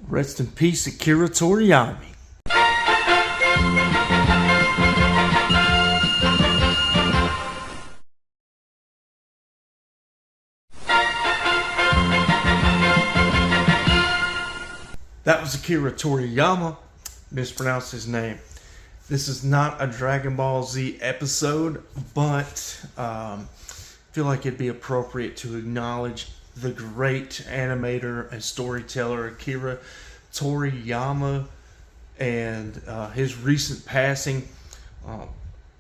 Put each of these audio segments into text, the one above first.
Rest in peace, Akira Toriyama. That was Akira Toriyama. Mispronounced his name. This is not a Dragon Ball Z episode, but I feel like it'd be appropriate to acknowledge the great animator and storyteller Akira Toriyama and his recent passing.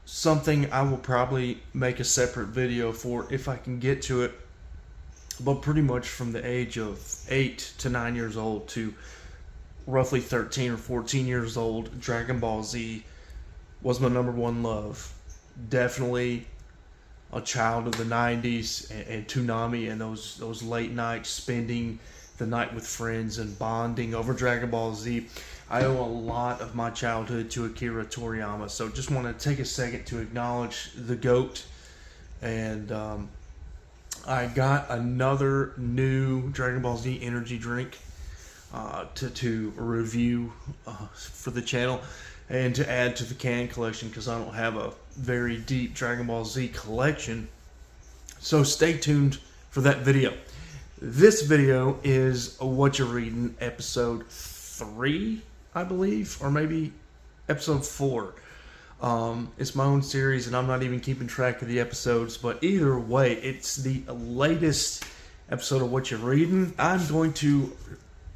Something I will probably make a separate video for if I can get to it. But pretty much from the age of 8 to 9 years old to roughly 13 or 14 years old, Dragon Ball Z was my number one love. Definitely a child of the 90s and Toonami and those late nights spending the night with friends and bonding over Dragon Ball Z. I owe a lot of my childhood to Akira Toriyama, so just want to take a second to acknowledge the GOAT. And I got another new Dragon Ball Z energy drink to review for the channel and to add to the can collection, because I don't have a very deep Dragon Ball Z collection. So stay tuned for that video. This video is Whatchya Readin' episode 3, I believe, or maybe episode 4. It's my own series and I'm not even keeping track of the episodes, but either way, it's the latest episode of Whatchya Readin'. I'm going to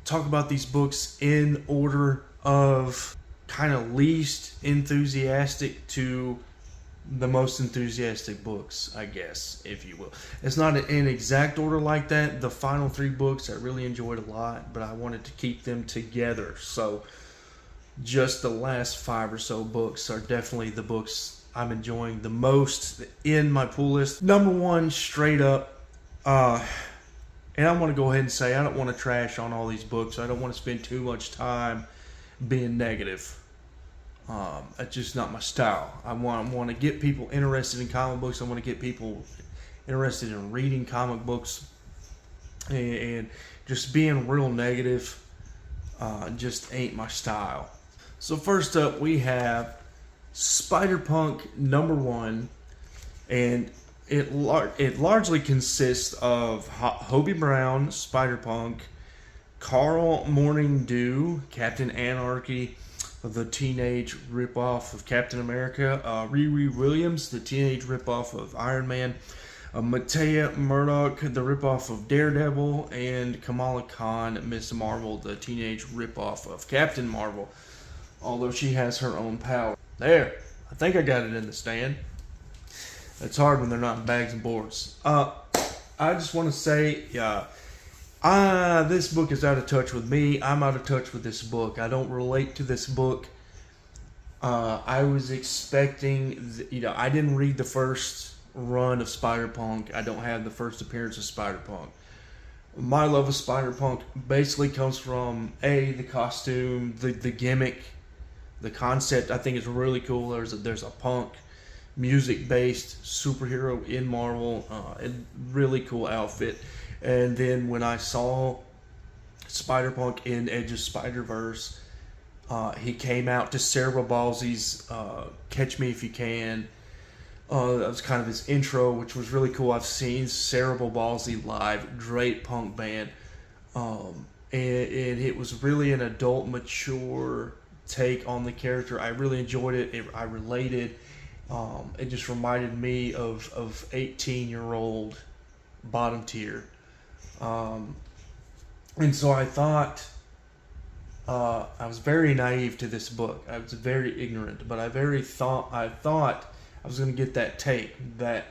talk about these books in order of kind of least enthusiastic to the most enthusiastic books, I guess, if you will. It's not in exact order like that. The final 3 books I really enjoyed a lot, but I wanted to keep them together. So just the last 5 or so books are definitely the books I'm enjoying the most in my pull list. Number 1, straight up, and I want to go ahead and say I don't want to trash on all these books. I don't want to spend too much time being negative. That's just not my style. I want to get people interested in comic books. I want to get people interested in reading comic books. And just being real negative just ain't my style. So first up, we have Spider-Punk number 1. And it largely consists of Hobie Brown, Spider-Punk, Carl Morning Dew, Captain Anarchy, the teenage ripoff of Captain America, Riri Williams, the teenage ripoff of Iron Man, Matea Murdock, the ripoff of Daredevil, and Kamala Khan, Miss Marvel, the teenage ripoff of Captain Marvel, although she has her own power. There, I think I got it in the stand. It's hard when they're not in bags and boards. I just want to say, this book is out of touch with me. I'm out of touch with this book. I don't relate to this book. I was expecting, I didn't read the first run of Spider-Punk. I don't have the first appearance of Spider-Punk. My love of Spider-Punk basically comes from the costume, the gimmick, the concept. I think is really cool. There's a punk music-based superhero in Marvel, a really cool outfit. And then when I saw Spider-Punk in Edge of Spider-Verse, he came out to Cerebral Ballsy's Catch Me If You Can. That was kind of his intro, which was really cool. I've seen Cerebral Ballsy live, great punk band. And it was really an adult, mature take on the character. I really enjoyed it. I related. It just reminded me of 18-year-old bottom tier. And so I thought, I was very naive to this book. I was very ignorant, but I thought I was going to get that take, that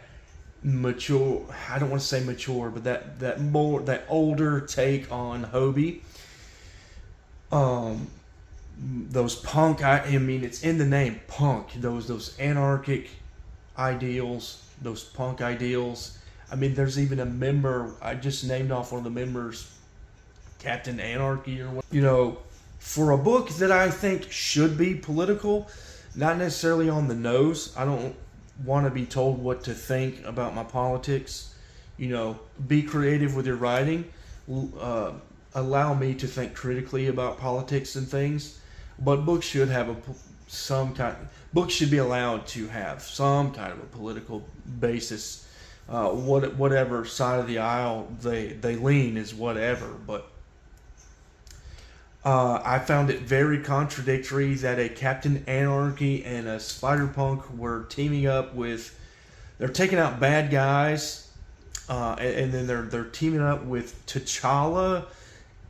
mature, I don't want to say mature, but that older take on Hobie. Those punk, I mean, it's in the name, punk. Those anarchic ideals, those punk ideals. I mean, there's even a member, I just named off one of the members, Captain Anarchy or what. For a book that I think should be political, not necessarily on the nose. I don't want to be told what to think about my politics. Be creative with your writing. allow me to think critically about politics and things. But books should have books should be allowed to have some kind of a political basis. Whatever side of the aisle they lean is whatever. But I found it very contradictory that a Captain Anarchy and a Spider-Punk were teaming up with. They're taking out bad guys, and then they're teaming up with T'Challa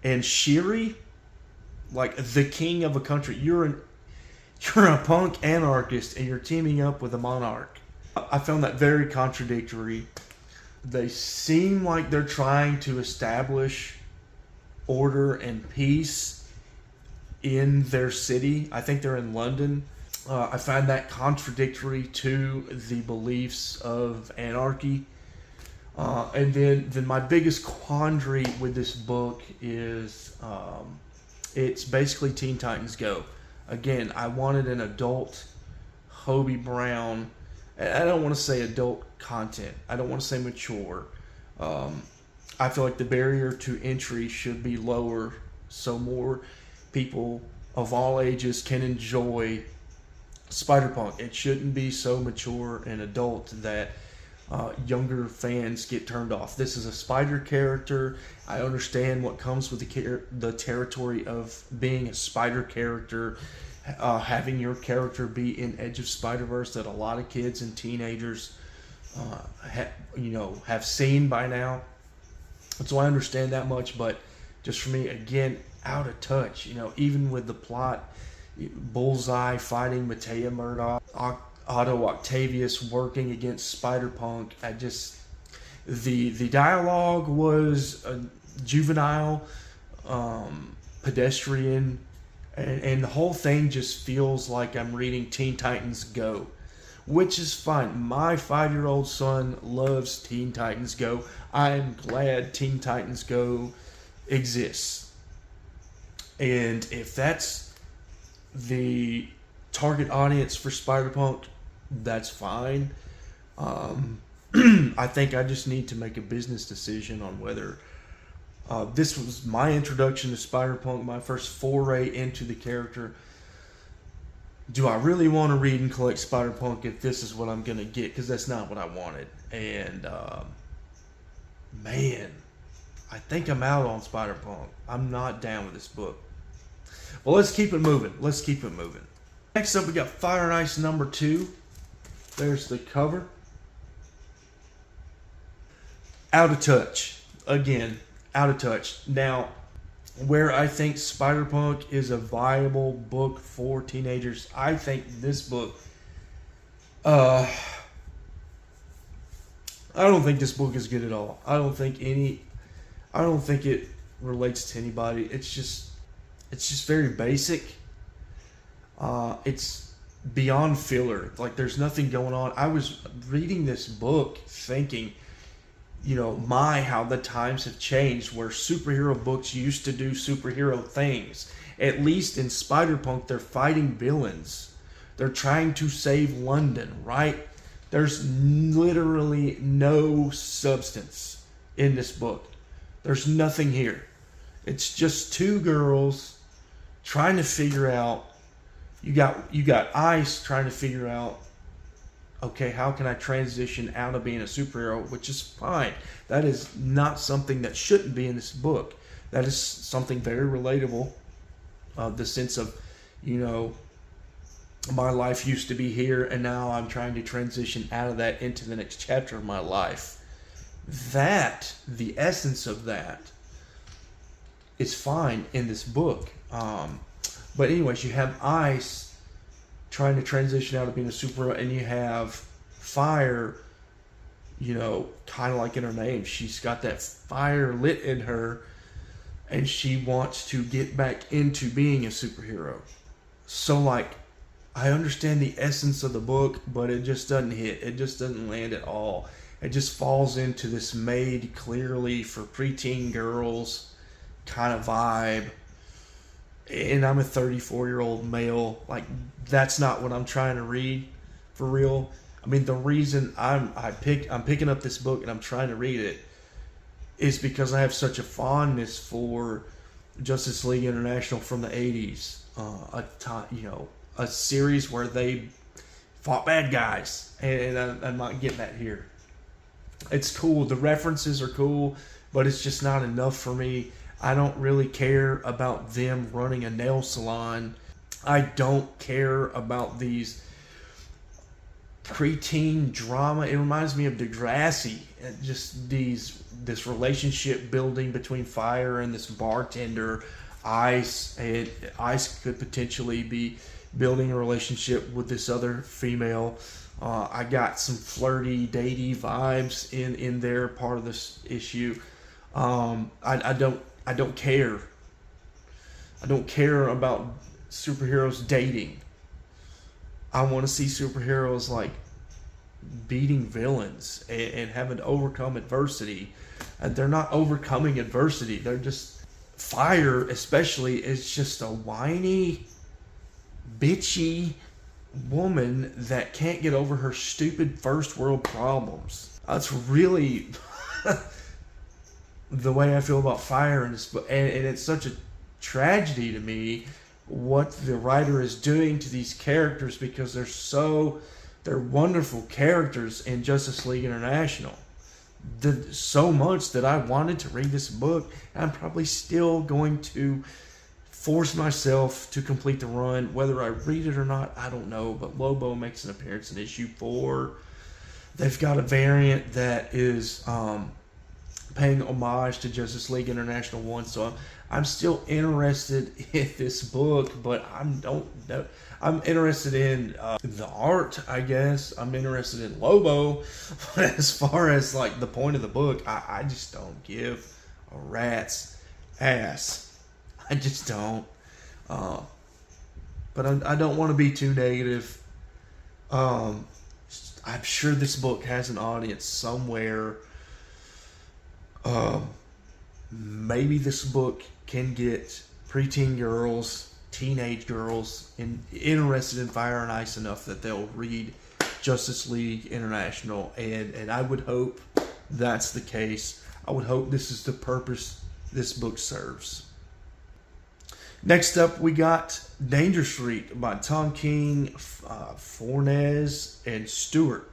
and Shiri, like the king of a country. You're a punk anarchist, and you're teaming up with a monarch. I found that very contradictory. They seem like they're trying to establish order and peace in their city. I think they're in London. I find that contradictory to the beliefs of anarchy. And then my biggest quandary with this book is it's basically Teen Titans Go. Again, I wanted an adult Hobie Brown. I don't want to say adult content. I don't want to say mature. I feel like the barrier to entry should be lower so more people of all ages can enjoy Spider-Punk. It shouldn't be so mature and adult that younger fans get turned off. This is a Spider character. I understand what comes with the territory of being a Spider character, having your character be in Edge of Spider-Verse that a lot of kids and teenagers have seen by now. So I understand that much, but just for me, again, out of touch. Even with the plot, Bullseye fighting Matea Murdock, Otto Octavius working against Spider-Punk. The dialogue was juvenile, pedestrian, and the whole thing just feels like I'm reading Teen Titans Go, which is fine. My 5-year-old son loves Teen Titans Go. I'm glad Teen Titans Go exists. And if that's the target audience for Spider-Punk, that's fine. I think I just need to make a business decision on whether this was my introduction to Spider-Punk, my first foray into the character. Do I really want to read and collect Spider-Punk if this is what I'm going to get? Because that's not what I wanted. And, man, I think I'm out on Spider-Punk. I'm not down with this book. Well, let's keep it moving. Next up, we got Fire and Ice number 2. There's the cover. Out of touch. Again, out of touch. Now, where I think Spider-Punk is a viable book for teenagers, I think this book, I don't think this book is good at all. I don't think it relates to anybody. It's just very basic. It's beyond filler. Like, there's nothing going on. I was reading this book thinking, how the times have changed, where superhero books used to do superhero things. At least in Spider-Punk, they're fighting villains. They're trying to save London, right? There's literally no substance in this book. There's nothing here. It's just two girls trying to figure out. You got Ice trying to figure out, okay, how can I transition out of being a superhero, which is fine. That is not something that shouldn't be in this book. That is something very relatable. The sense of, my life used to be here, and now I'm trying to transition out of that into the next chapter of my life. The essence of that is fine in this book. But anyways, you have Ice trying to transition out of being a superhero, and you have Fire, kind of like in her name. She's got that fire lit in her, and she wants to get back into being a superhero. So, I understand the essence of the book, but it just doesn't hit. It just doesn't land at all. It just falls into this made clearly for preteen girls kind of vibe. And I'm a 34-year-old male. That's not what I'm trying to read for real. I mean, the reason I'm picking up this book and I'm trying to read it is because I have such a fondness for Justice League International from the 80s. A series where they fought bad guys, and I'm not getting that here. It's cool. The references are cool, but it's just not enough for me. I don't really care about them running a nail salon. I don't care about these preteen drama. It reminds me of Degrassi. Just this relationship building between Fire and this bartender, Ice. And Ice could potentially be building a relationship with this other female. I got some flirty, datey vibes in there, part of this issue. I don't care. I don't care about superheroes dating. I want to see superheroes like beating villains and having to overcome adversity. And they're not overcoming adversity. They're just Fire, especially, is just a whiny, bitchy woman that can't get over her stupid first world problems. That's really the way I feel about Fire in this book, and it's such a tragedy to me what the writer is doing to these characters, because they're wonderful characters in Justice League International. So much that I wanted to read this book, and I'm probably still going to force myself to complete the run. Whether I read it or not, I don't know. But Lobo makes an appearance in issue 4. They've got a variant that is paying homage to Justice League International 1. So I'm still interested in this book, but I'm interested in the art, I guess. I'm interested in Lobo. But as far as like the point of the book, I just don't give a rat's ass. I just don't. But I don't want to be too negative. I'm sure this book has an audience somewhere. Maybe this book can get preteen girls, teenage girls interested in Fire and Ice enough that they'll read Justice League International. And I would hope that's the case. I would hope this is the purpose this book serves. Next up, we got Danger Street by Tom King, Fornes, and Stewart.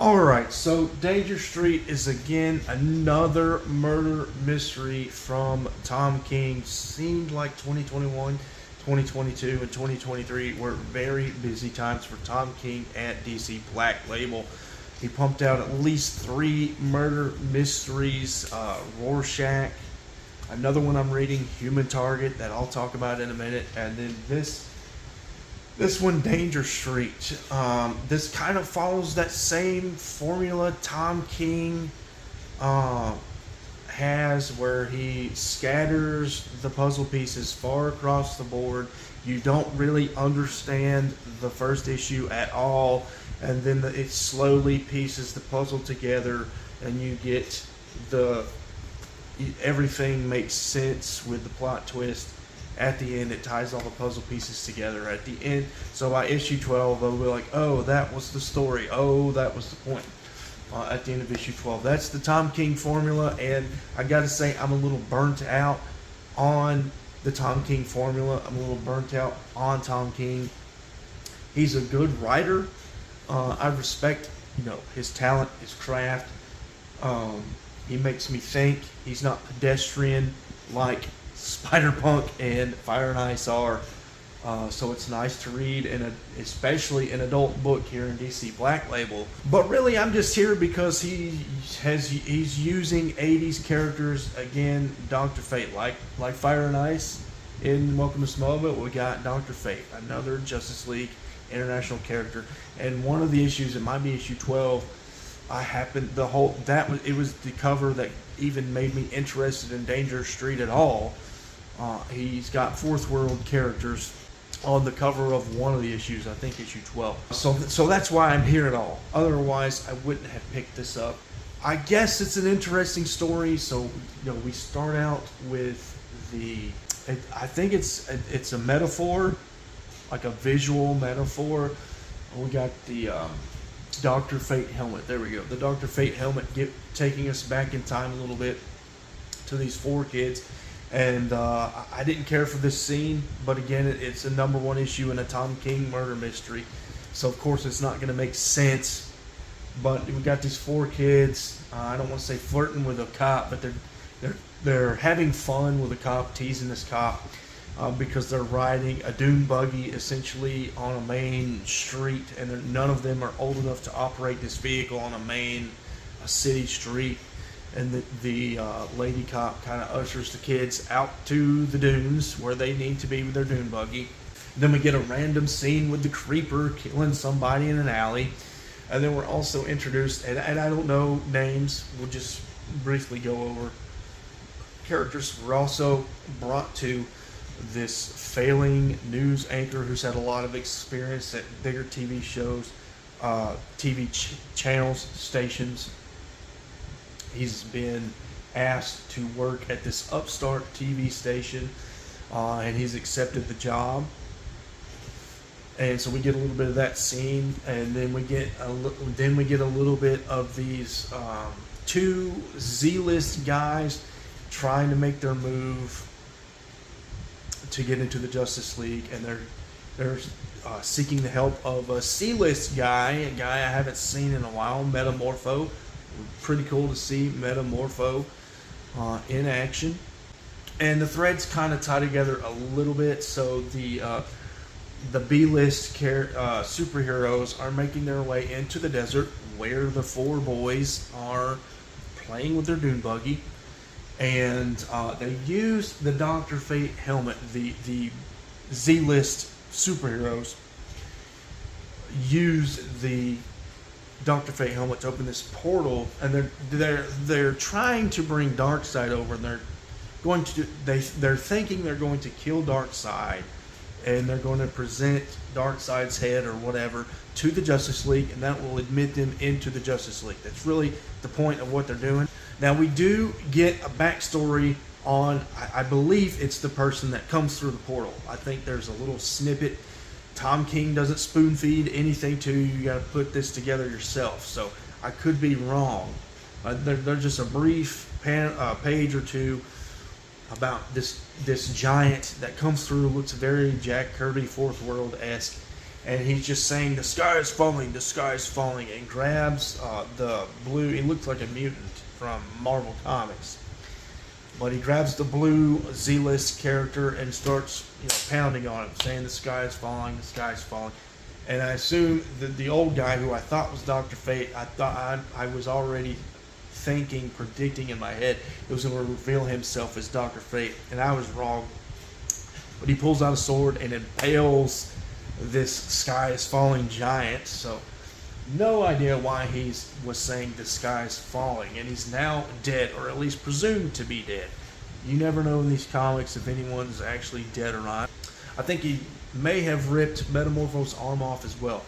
Alright, so Danger Street is again another murder mystery from Tom King. Seemed like 2021, 2022, and 2023 were very busy times for Tom King at DC Black Label. He pumped out at least 3 murder mysteries. Rorschach, another one I'm reading, Human Target, that I'll talk about in a minute, and then this one, Danger Street. This kind of follows that same formula Tom King has, where he scatters the puzzle pieces far across the board. You don't really understand the first issue at all, and then it slowly pieces the puzzle together, and you get everything makes sense with the plot twist. At the end, it ties all the puzzle pieces together at the end. So by issue 12, they'll be like, oh, that was the story. Oh, that was the point. At the end of issue 12. That's the Tom King formula, and I gotta say, I'm a little burnt out on the Tom King formula. I'm a little burnt out on Tom King. He's a good writer. I respect, his talent, his craft. He makes me think. He's not pedestrian like Spider-Punk and Fire and Ice are. So it's nice to read, especially an adult book here in DC Black Label. But really, I'm just here because he's using 80s characters again. Dr. Fate, like Fire and Ice in Welcome to Smallville, we got Dr. Fate, another Justice League International character. And one of the issues, it might be issue 12. It was the cover that even made me interested in Danger Street at all. He's got fourth world characters on the cover of one of the issues, I think issue 12. So that's why I'm here at all. Otherwise, I wouldn't have picked this up. I guess it's an interesting story. So, we start out with I think it's a metaphor, like a visual metaphor. We got the Dr. Fate helmet. There we go. The Dr. Fate helmet taking us back in time a little bit to these 4 kids. And I didn't care for this scene, but again, it's a #1 issue in a Tom King murder mystery. So of course it's not going to make sense. But we got these 4 kids. I don't want to say flirting with a cop, but they're having fun with a cop, teasing this cop because they're riding a dune buggy essentially on a main street, and none of them are old enough to operate this vehicle on a city street. And the lady cop kind of ushers the kids out to the dunes where they need to be with their dune buggy. Then we get a random scene with the creeper killing somebody in an alley. And then we're also introduced, and I don't know names, we'll just briefly go over characters. We're also brought to this failing news anchor who's had a lot of experience at bigger TV shows, TV channels, stations. He's been asked to work at this upstart TV station, and he's accepted the job. And so we get a little bit of that scene, and then we get a little bit of these 2 Z-list guys trying to make their move to get into the Justice League, and they're seeking the help of a C-list guy, a guy I haven't seen in a while, Metamorpho. Pretty cool to see Metamorpho in action. And the threads kind of tie together a little bit. So the B-list superheroes are making their way into the desert where the 4 boys are playing with their dune buggy. And they use the Dr. Fate helmet. The Z-list superheroes use the Dr. Fate helmet to open this portal, and they're trying to bring Darkseid over, and they're thinking they're going to kill Darkseid, and they're going to present Darkseid's head or whatever to the Justice League, and that will admit them into the Justice League. That's really the point of what they're doing. Now we do get a backstory on, I believe it's the person that comes through the portal. I think there's a little snippet. Tom King doesn't spoon feed anything to you. You got to put this together yourself. So I could be wrong. There's just a brief page or 2 about this giant that comes through. Looks very Jack Kirby Fourth World-esque, and he's just saying the sky is falling, the sky is falling, and grabs the blue. He looks like a mutant from Marvel Comics. But he grabs the blue Z-list character and starts, pounding on him, saying the sky is falling, the sky is falling. And I assume that the old guy who I thought was Dr. Fate, I was already predicting in my head it was going to reveal himself as Dr. Fate, and I was wrong. But he pulls out a sword and impales this sky is falling giant. So no idea why he was saying the sky is falling, and he's now dead, or at least presumed to be dead. You never know in these comics if anyone's actually dead or not. I think he may have ripped Metamorpho's arm off as well.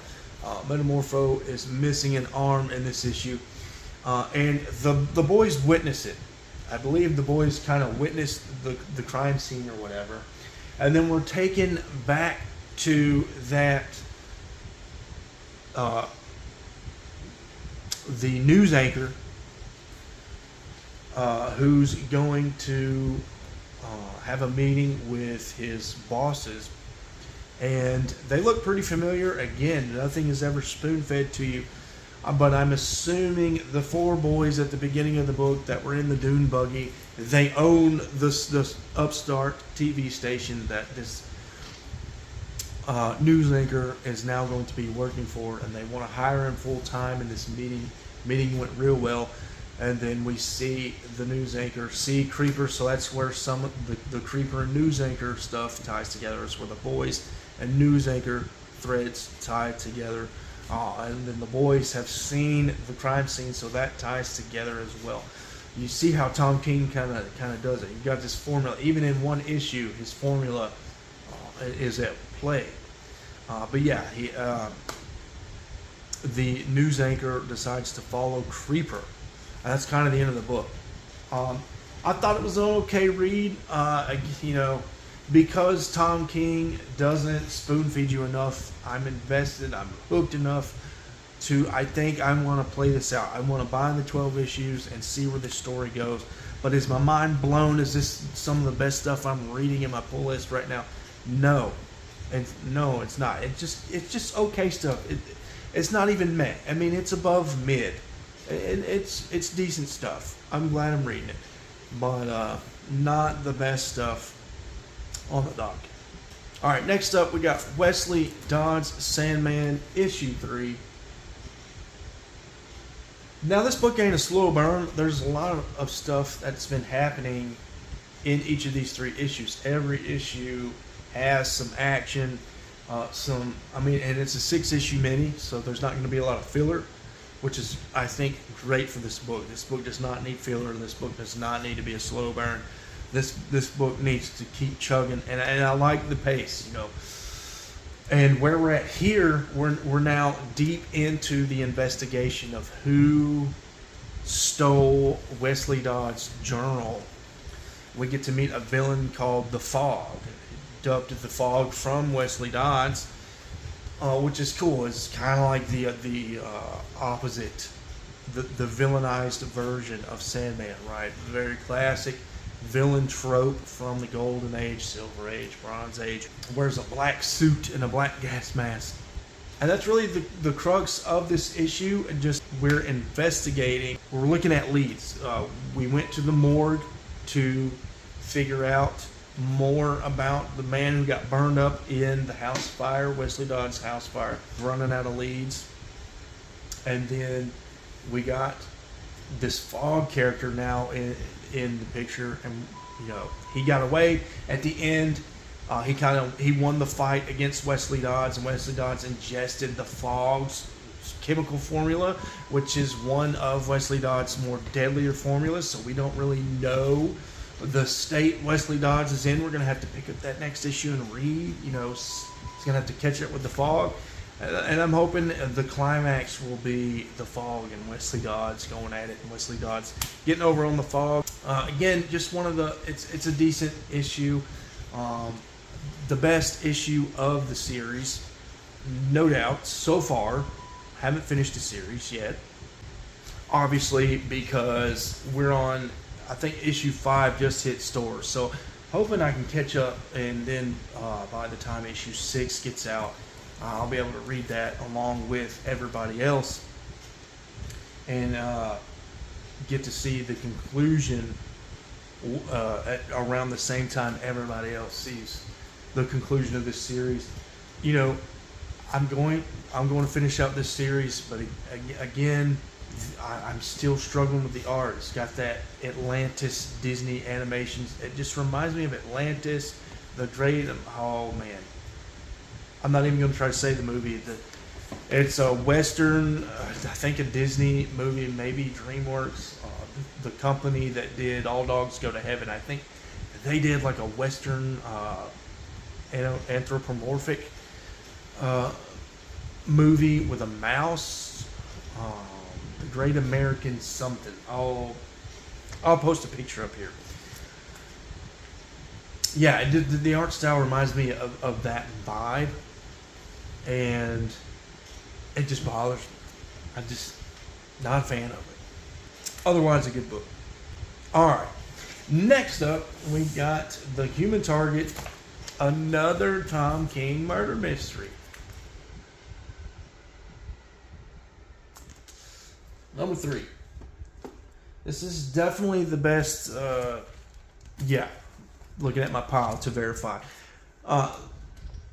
Metamorpho is missing an arm in this issue, and the boys witness it. I believe the boys kind of witnessed the crime scene or whatever, and then we're taken back to that the news anchor who's going to have a meeting with his bosses, and they look pretty familiar. Again, nothing is ever spoon-fed to you, but I'm assuming the 4 boys at the beginning of the book that were in the dune buggy, they own this upstart TV station that this news anchor is now going to be working for, and they want to hire him full time. And this meeting went real well, and then we see the news anchor see Creeper, so that's where some of the Creeper and news anchor stuff ties together. It's where the boys and news anchor threads tie together, and then the boys have seen the crime scene, so that ties together as well. You see how Tom King kind of does it. You've got this formula. Even in one issue, his formula is at play. But yeah, the news anchor decides to follow Creeper. And that's kind of the end of the book. I thought it was an okay read. Because Tom King doesn't spoon feed you enough, I'm invested. I'm hooked enough I think I want to play this out. I want to buy the 12 issues and see where this story goes. But is my mind blown? Is this some of the best stuff I'm reading in my pull list right now? No. No, it's not. It's just okay stuff. It's not even meh. I mean, it's above mid. It's decent stuff. I'm glad I'm reading it. But not the best stuff on the dock. Alright, next up we got Wesley Dodds Sandman issue 3. Now this book ain't a slow burn. There's a lot of stuff that's been happening in each of these 3 issues. Every issue has some action, and it's a 6-issue mini, so there's not going to be a lot of filler, which is, I think, great for this book. This book does not need filler. This book does not need to be a slow burn. This book needs to keep chugging, and I like the pace, you know. And where we're at here, we're now deep into the investigation of who stole Wesley Dodds' journal. We get to meet a villain called the Fog, dubbed the Fog from Wesley Dodds, which is cool. It's kind of like the opposite, the villainized version of Sandman, right? Very classic villain trope from the Golden Age, Silver Age, Bronze Age. Wears a black suit and a black gas mask. And that's really the crux of this issue. And just we're investigating. We're looking at leads. We went to the morgue to figure out more about the man who got burned up in the house fire, Wesley Dodds' house fire. Running out of leads. And then we got this Fog character now in the picture, and you know, he got away at the end. He won the fight against Wesley Dodds, and Wesley Dodds ingested the Fog's chemical formula, which is one of Wesley Dodds' more deadlier formulas. So we don't really know the state Wesley Dodds is in. We're gonna have to pick up that next issue and read. You know, he's gonna have to catch up with the Fog. And I'm hoping the climax will be the Fog and Wesley Dodds going at it, and Wesley Dodds getting over on the Fog. Again, just one of the, it's a decent issue. The best issue of the series, no doubt, so far. Haven't finished the series yet. Obviously, because we're on, I think issue 5 just hit stores. So hoping I can catch up, and then by the time issue 6 gets out, I'll be able to read that along with everybody else, and get to see the conclusion around the same time everybody else sees the conclusion of this series. You know, I'm going to finish out this series, but again, I'm still struggling with the art. It's got that Atlantis Disney animations. It just reminds me of Atlantis, the great. Oh man. I'm not even going to try to say the movie. It's a Western, I think a Disney movie, maybe DreamWorks, the company that did All Dogs Go to Heaven. I think they did like a Western anthropomorphic movie with a mouse. The Great American something. I'll post a picture up here. Yeah, the art style reminds me of that vibe. And it just bothers me. I'm just not a fan of it. Otherwise, a good book. Alright. Next up, we got The Human Target, another Tom King murder mystery. Number 3. This is definitely the best, looking at my pile to verify.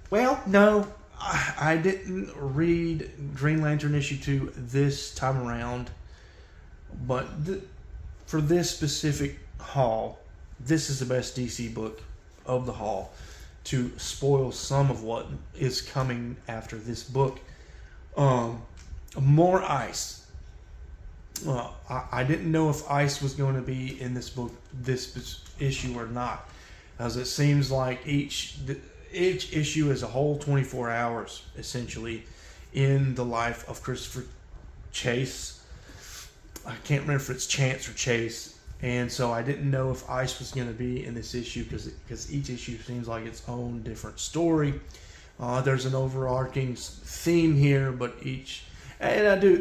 Well, no. I didn't read Green Lantern issue 2 this time around, but for this specific haul, this is the best DC book of the haul, to spoil some of what is coming after this book. More Ice. I didn't know if Ice was going to be in this book, this issue, or not, as it seems like each issue is a whole 24 hours, essentially, in the life of Christopher Chase. I can't remember if it's Chance or Chase. And so I didn't know if Ice was going to be in this issue, because each issue seems like its own different story. There's an overarching theme here, but And I do.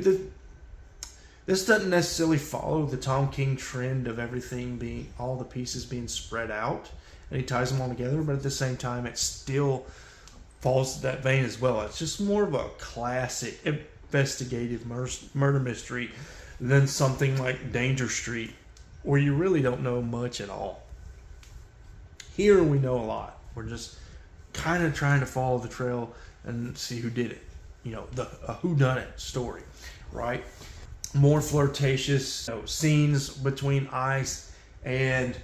This doesn't necessarily follow the Tom King trend of everything being, all the pieces being spread out, and he ties them all together, but at the same time, it still falls to that vein as well. It's just more of a classic investigative murder mystery than something like Danger Street, where you really don't know much at all. Here we know a lot. We're just kind of trying to follow the trail and see who did it. You know, a whodunit story, right? More flirtatious scenes between Ice and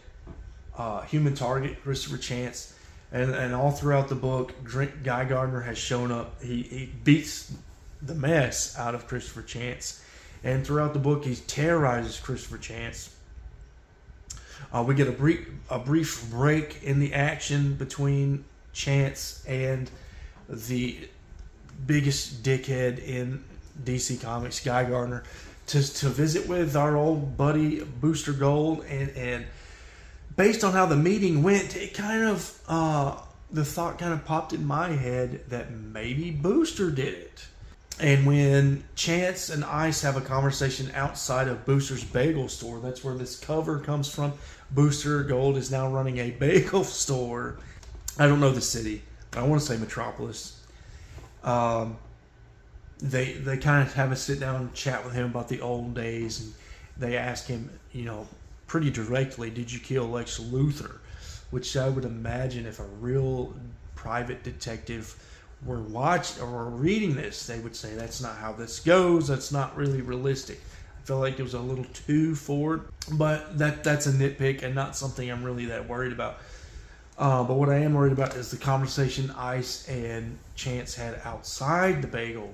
human target Christopher Chance, and all throughout the book, Guy Gardner has shown up. He beats the mess out of Christopher Chance, and throughout the book, he terrorizes Christopher Chance. We get a brief break in the action between Chance and the biggest dickhead in DC Comics, Guy Gardner, to visit with our old buddy Booster Gold, and based on how the meeting went, it kind of the thought kind of popped in my head that maybe Booster did it. And when Chance and Ice have a conversation outside of Booster's bagel store, that's where this cover comes from. Booster Gold is now running a bagel store. I don't know the city, but I want to say Metropolis. They kind of have a sit down and chat with him about the old days, and they ask him, pretty directly, did you kill Lex Luthor? Which I would imagine if a real private detective were watching or reading this, they would say that's not how this goes. That's not really realistic. I feel like it was a little too forward, but that's a nitpick and not something I'm really that worried about. But what I am worried about is the conversation Ice and Chance had outside the bagel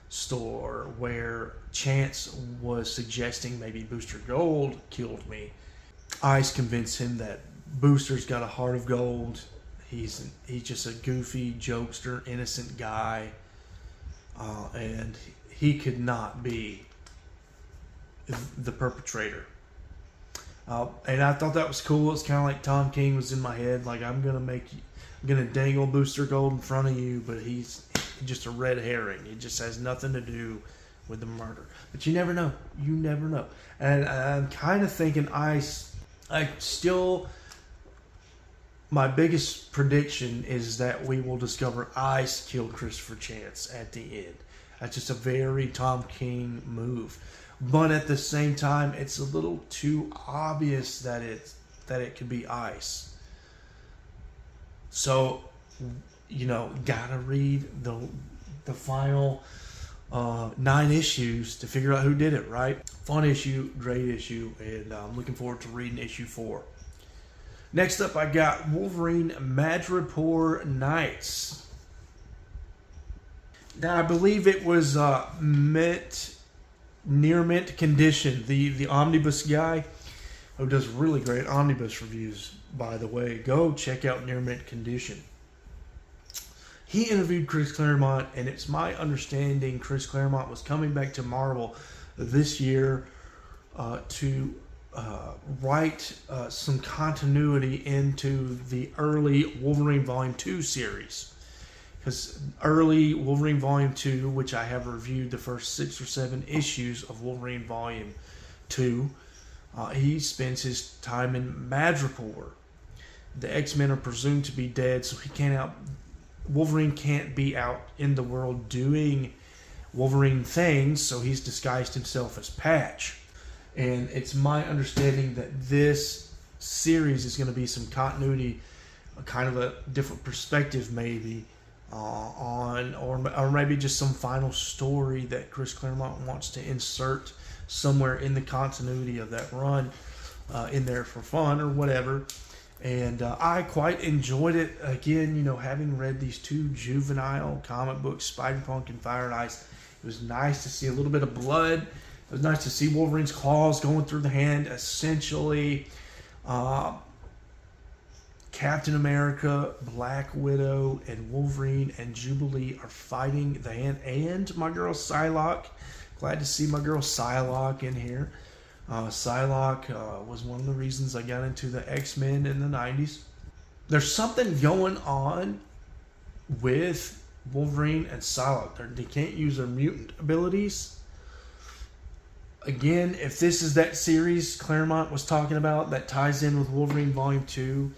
store, where Chance was suggesting maybe Booster Gold killed me. Ice convinced him that Booster's got a heart of gold. He's just a goofy jokester, innocent guy, and he could not be the perpetrator. And I thought that was cool. It's kind of like Tom King was in my head, like I'm gonna dangle Booster Gold in front of you, but he's just a red herring. It just has nothing to do with the murder. But you never know. You never know. And I'm kind of thinking my biggest prediction is that we will discover Ice killed Christopher Chance at the end. That's just a very Tom King move. But at the same time, it's a little too obvious that it could be Ice. So, gotta read the final 9 issues to figure out who did it, right? Fun issue, great issue, and I'm looking forward to reading issue 4. Next up, I got Wolverine Madripoor Nights. Now, I believe it was near mint condition. The omnibus guy, who does really great omnibus reviews, by the way, go check out Near Mint Condition. He interviewed Chris Claremont, and it's my understanding Chris Claremont was coming back to Marvel this year to write some continuity into the early Wolverine Volume 2 series. Because early Wolverine Volume 2, which I have reviewed the first 6 or 7 issues of Wolverine Volume 2, he spends his time in Madripoor. The X-Men are presumed to be dead, so Wolverine can't be out in the world doing Wolverine things, so he's disguised himself as Patch. And it's my understanding that this series is going to be some continuity, kind of a different perspective maybe, or maybe just some final story that Chris Claremont wants to insert somewhere in the continuity of that run in there for fun or whatever. And I quite enjoyed it. Again, having read these 2 juvenile comic books, Spider-Punk and Fire and Ice, it was nice to see a little bit of blood. It was nice to see Wolverine's claws going through the hand. Essentially, Captain America, Black Widow, and Wolverine and Jubilee are fighting the hand. And my girl Psylocke. Glad to see my girl Psylocke in here. Psylocke was one of the reasons I got into the X-Men in the 90s. There's something going on with Wolverine and Psylocke. They can't use their mutant abilities. Again, if this is that series Claremont was talking about that ties in with Wolverine Volume 2,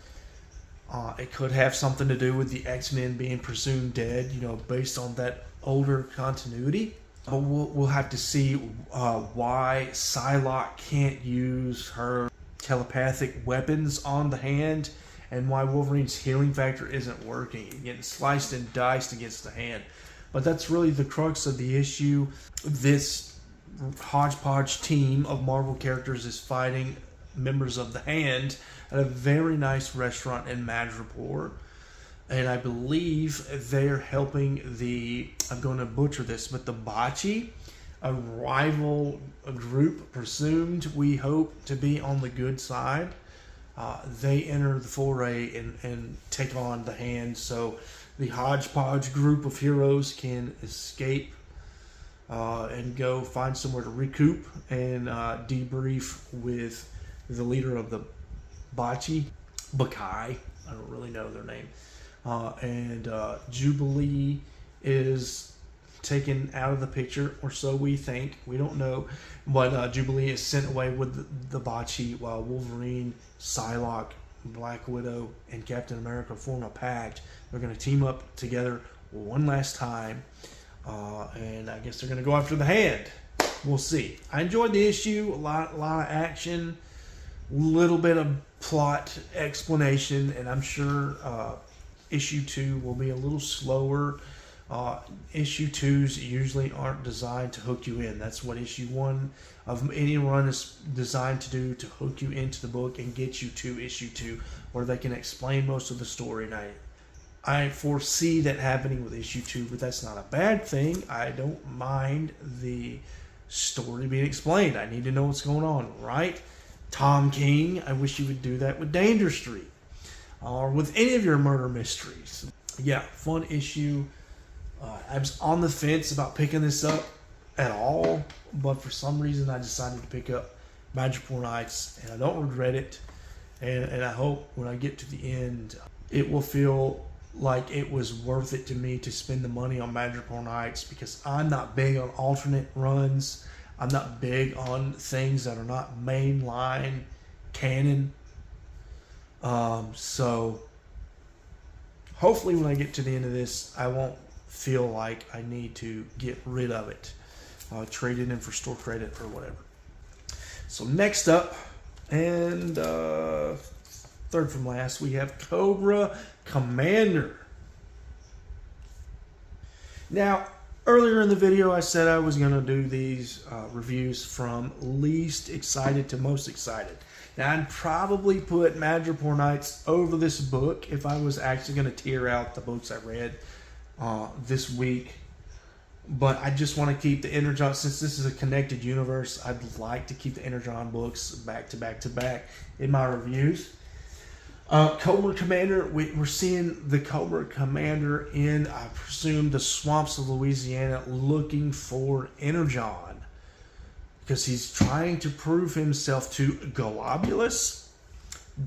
it could have something to do with the X-Men being presumed dead, based on that older continuity. But we'll have to see why Psylocke can't use her telepathic weapons on the hand, and why Wolverine's healing factor isn't working. He's getting sliced and diced against the hand. But that's really the crux of the issue. This hodgepodge team of Marvel characters is fighting members of the Hand at a very nice restaurant in Madripoor. And I believe they're helping I'm going to butcher this, but the Bocce, a rival group presumed, we hope, to be on the good side. They enter the foray and take on the Hand, so the hodgepodge group of heroes can escape and go find somewhere to recoup and debrief with the leader of the Bocce, Bakai. I don't really know their name. And Jubilee is taken out of the picture, or so we think. We don't know. But Jubilee is sent away with the Bocce, while Wolverine, Psylocke, Black Widow, and Captain America form a pact. They're going to team up together one last time. And I guess they're going to go after the Hand. We'll see. I enjoyed the issue. A lot of action. Little bit of plot explanation. And I'm sure issue 2 will be a little slower. Issue 2s usually aren't designed to hook you in. That's what issue 1 of any run is designed to do, to hook you into the book and get you to issue 2, where they can explain most of the story. And I foresee that happening with issue 2, but that's not a bad thing. I don't mind the story being explained. I need to know what's going on, right? Tom King, I wish you would do that with Danger Street, or with any of your murder mysteries. Yeah, fun issue. I was on the fence about picking this up at all, but for some reason I decided to pick up Madripoor Nights, and I don't regret it. And I hope when I get to the end, it will feel like it was worth it to me to spend the money on Madripoor Nights, because I'm not big on alternate runs. I'm not big on things that are not mainline canon. So hopefully when I get to the end of this, I won't feel like I need to get rid of it, trade it in for store credit or whatever. So next up, and third from last, we have Cobra Commander. Now, earlier in the video I said I was going to do these reviews from least excited to most excited. Now, I'd probably put Madripoor Nights over this book if I was actually going to tear out the books I read this week. But I just want to keep the Energon, since this is a connected universe, I'd like to keep the Energon books back to back to back in my reviews. Cobra Commander, we're seeing the Cobra Commander in, I presume, the swamps of Louisiana looking for Energon, because he's trying to prove himself to Globulus.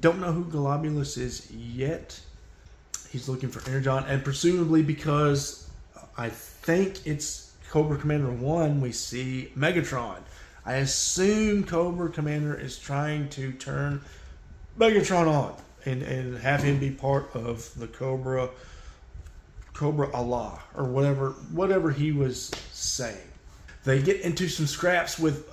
Don't know who Globulus is yet. He's looking for Energon, and presumably because I think it's Cobra Commander 1, we see Megatron. I assume Cobra Commander is trying to turn Megatron on and have him be part of the Cobra Allah, or whatever he was saying. They get into some scraps with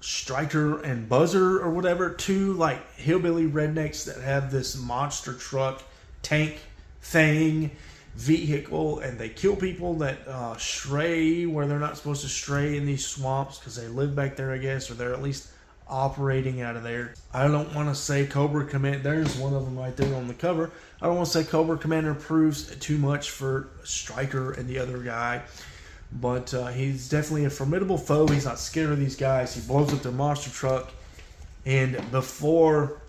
Striker and Buzzer or whatever, two like hillbilly rednecks that have this monster truck tank thing vehicle, and they kill people that stray where they're not supposed to stray in these swamps because they live back there, I guess, or they're at least operating out of there. I don't want to say Cobra Commander, there's one of them right there on the cover. I don't want to say Cobra Commander proves too much for Striker and the other guy, but he's definitely a formidable foe. He's not scared of these guys. He blows up their monster truck, and before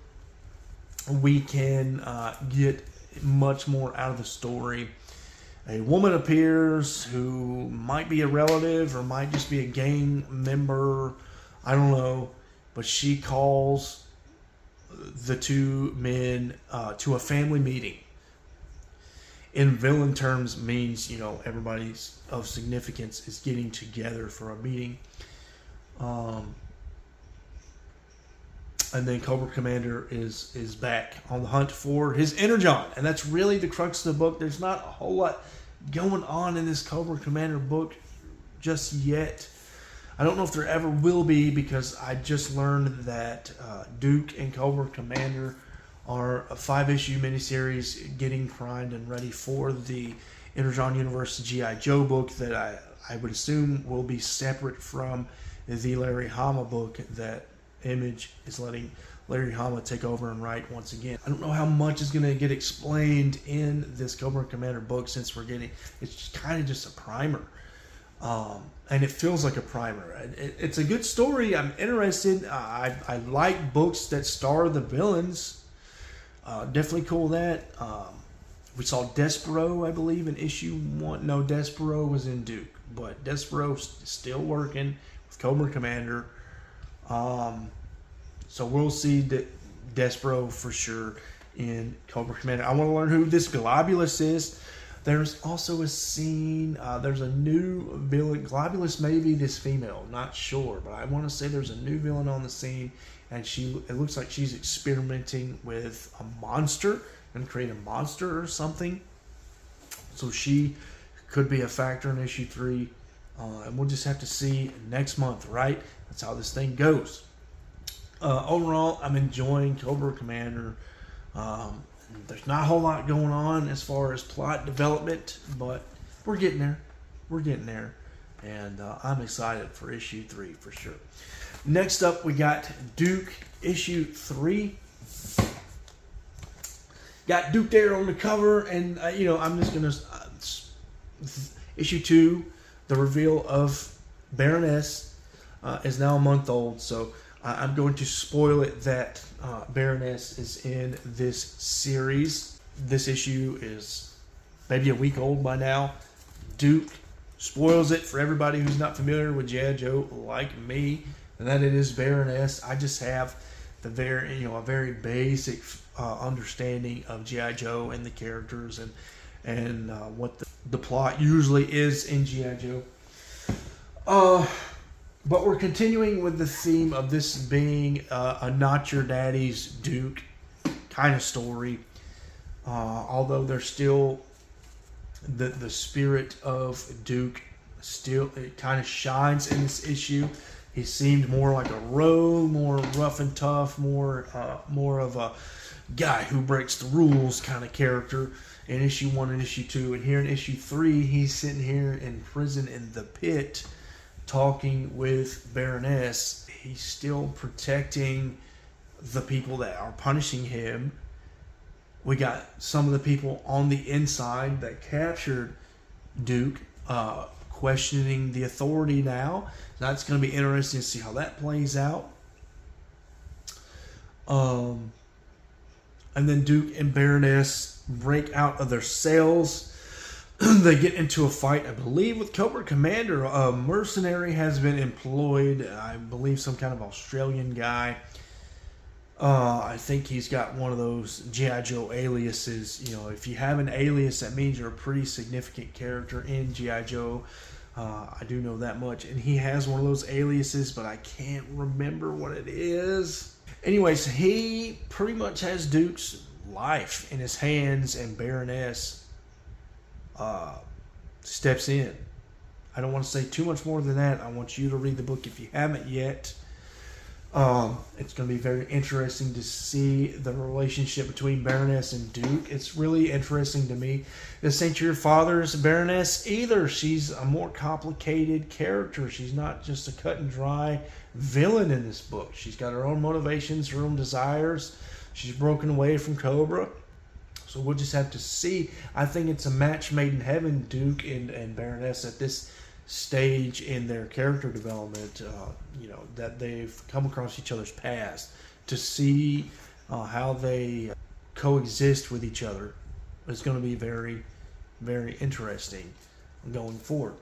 we can get much more out of the story, a woman appears who might be a relative or might just be a gang member, I don't know, but she calls the two men to a family meeting. in villain terms means, you know, everybody's of significance is getting together for a meeting. And then Cobra Commander is back on the hunt for his Energon, and that's really the crux of the book. There's not a whole lot going on in this Cobra Commander book just yet. I don't know if there ever will be, because I just learned that Duke and Cobra Commander are a 5-issue miniseries getting primed and ready for the Energon Universe G.I. Joe book that I would assume will be separate from the Larry Hama book that Image is letting Larry Hama take over and write once again. I don't know how much is going to get explained in this Cobra Commander book, since it's kind of just a primer. And it feels like a primer. It's a good story. I'm interested. I like books that star the villains. Definitely cool with that. We saw Despero, I believe, in issue 1. No, Despero was in Duke, but Despero's still working with Cobra Commander. So we'll see Despero for sure in Cobra Commander. I want to learn who this Globulus is. There's also a scene, there's a new villain. Globulus may be this female, not sure, but I want to say there's a new villain on the scene, and it looks like she's experimenting with a monster and create a monster or something. So she could be a factor in issue 3, and we'll just have to see next month, right? That's how this thing goes. Overall, I'm enjoying Cobra Commander. There's not a whole lot going on as far as plot development, but we're getting there. We're getting there. And I'm excited for issue 3 for sure. Next up, we got Duke issue 3. Got Duke there on the cover, and I'm just going to... issue 2, the reveal of Baroness is now a month old, so I'm going to spoil it that Baroness is in this series. This issue is maybe a week old by now. Duke spoils it for everybody who's not familiar with G.I. Joe like me, and that it is Baroness. I just have a very basic understanding of G.I. Joe and the characters and what the plot usually is in G.I. Joe. But we're continuing with the theme of this being a not your daddy's Duke kind of story. Although there's still the spirit of Duke, still it kind of shines in this issue. He seemed more like a rogue, more rough and tough, more of a guy who breaks the rules kind of character in issue 1 and issue 2. And here in issue 3, he's sitting here in prison in the pit, talking with Baroness. He's still protecting the people that are punishing him. We got some of the people on the inside that captured Duke questioning the authority now. That's going to be interesting to see how that plays out. And then Duke and Baroness break out of their cells. They get into a fight, I believe, with Cobra Commander. A mercenary has been employed. I believe some kind of Australian guy. I think he's got one of those G.I. Joe aliases. If you have an alias, that means you're a pretty significant character in G.I. Joe. I do know that much. And he has one of those aliases, but I can't remember what it is. Anyways, he pretty much has Duke's life in his hands, and Baroness steps in. I don't want to say too much more than that. I want you to read the book if you haven't yet. It's going to be very interesting to see the relationship between Baroness and Duke. It's really interesting to me. This ain't your father's Baroness either. She's a more complicated character. She's not just a cut and dry villain in this book. She's got her own motivations, her own desires. She's broken away from Cobra. So we'll just have to see. I think it's a match made in heaven, Duke and Baroness, at this stage in their character development, that they've come across each other's past, to see how they coexist with each other is going to be very, very interesting going forward.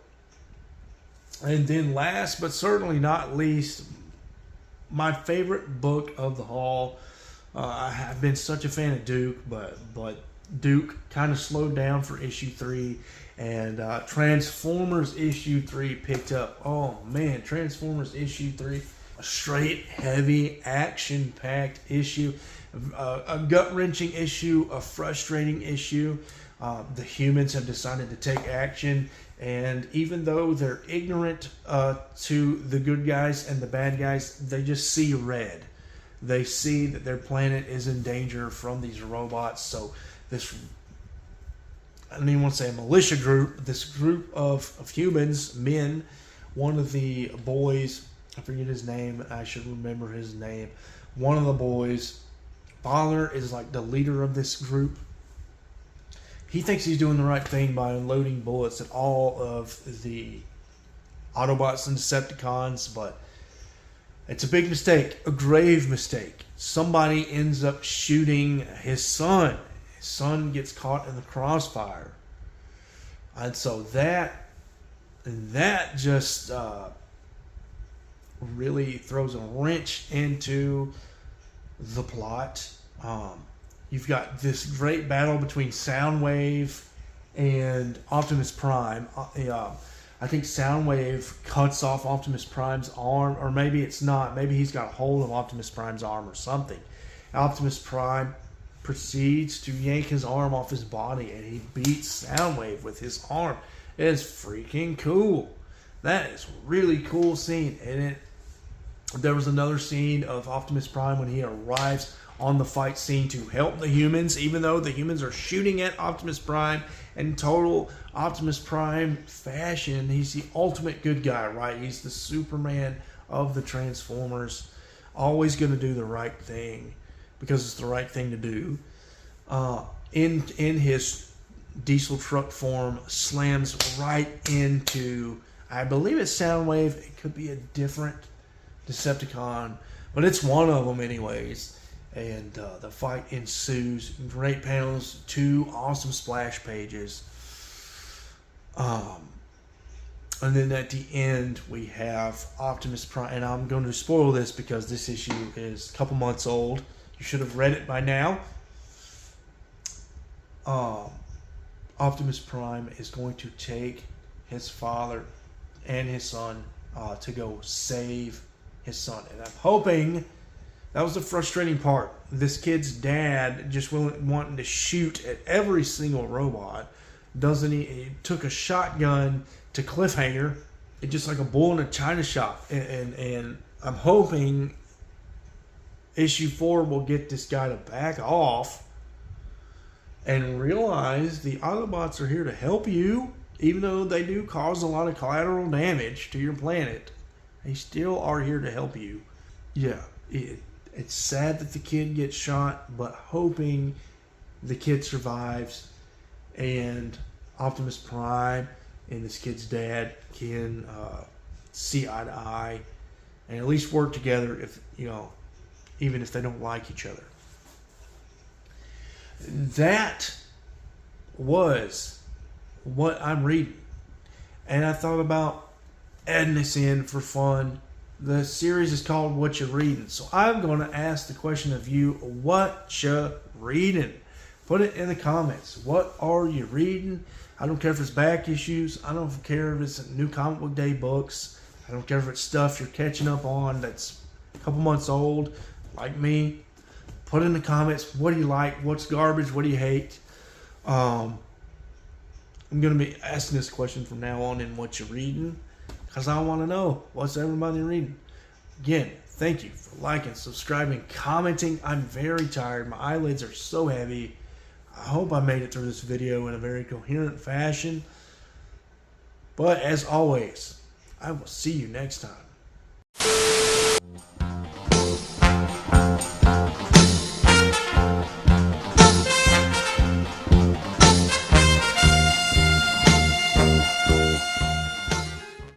And then last but certainly not least, my favorite book of the haul. I have been such a fan of Duke, but Duke kind of slowed down for issue 3, and Transformers issue 3 picked up. Oh man, Transformers issue 3, a straight heavy action-packed issue, a gut-wrenching issue, a frustrating issue. The humans have decided to take action, and even though they're ignorant to the good guys and the bad guys, they just see red. They see that their planet is in danger from these robots. So this, I don't even want to say a militia group, this group of humans, men, one of the boys, I forget his name, I should remember his name, one of the boys' father is like the leader of this group. He thinks he's doing the right thing by unloading bullets at all of the Autobots and Decepticons, but it's a big mistake, a grave mistake. Somebody ends up shooting his son. His son gets caught in the crossfire. And so that just really throws a wrench into the plot. You've got this great battle between Soundwave and Optimus Prime. I think Soundwave cuts off Optimus Prime's arm, or maybe it's not. Maybe he's got a hold of Optimus Prime's arm or something. Optimus Prime proceeds to yank his arm off his body, and he beats Soundwave with his arm. It is freaking cool. That is a really cool scene. And there was another scene of Optimus Prime when he arrives on the fight scene to help the humans, even though the humans are shooting at Optimus Prime in total Optimus Prime fashion. He's the ultimate good guy, right? He's the Superman of the Transformers, always going to do the right thing because it's the right thing to do. In his diesel truck form, slams right into, I believe it's Soundwave. It could be a different Decepticon, but it's one of them anyways. And the fight ensues. Great panels, 2 awesome splash pages. And then at the end, we have Optimus Prime. And I'm going to spoil this because this issue is a couple months old. You should have read it by now. Optimus Prime is going to take his father and his son to go save his son. And I'm hoping... That was the frustrating part. This kid's dad just wanting to shoot at every single robot. He took a shotgun to Cliffhanger. It's just like a bull in a china shop. And I'm hoping issue 4 will get this guy to back off and realize the Autobots are here to help you. Even though they do cause a lot of collateral damage to your planet, they still are here to help you. Yeah, it's sad that the kid gets shot, but hoping the kid survives and Optimus Prime and this kid's dad can see eye to eye and at least work together, if even if they don't like each other. That was what I'm reading, and I thought about adding this in for fun. The series is called Whatchya Readin'. So I'm going to ask the question of you, what you reading? Put it in the comments. What are you reading? I don't care if it's back issues. I don't care if it's new comic book day books. I don't care if it's stuff you're catching up on that's a couple months old, like me. Put in the comments, what do you like? What's garbage? What do you hate? I'm going to be asking this question from now on in What You Reading, because I want to know, what's everybody reading? Again, thank you for liking, subscribing, commenting. I'm very tired. My eyelids are so heavy. I hope I made it through this video in a very coherent fashion. But as always, I will see you next time.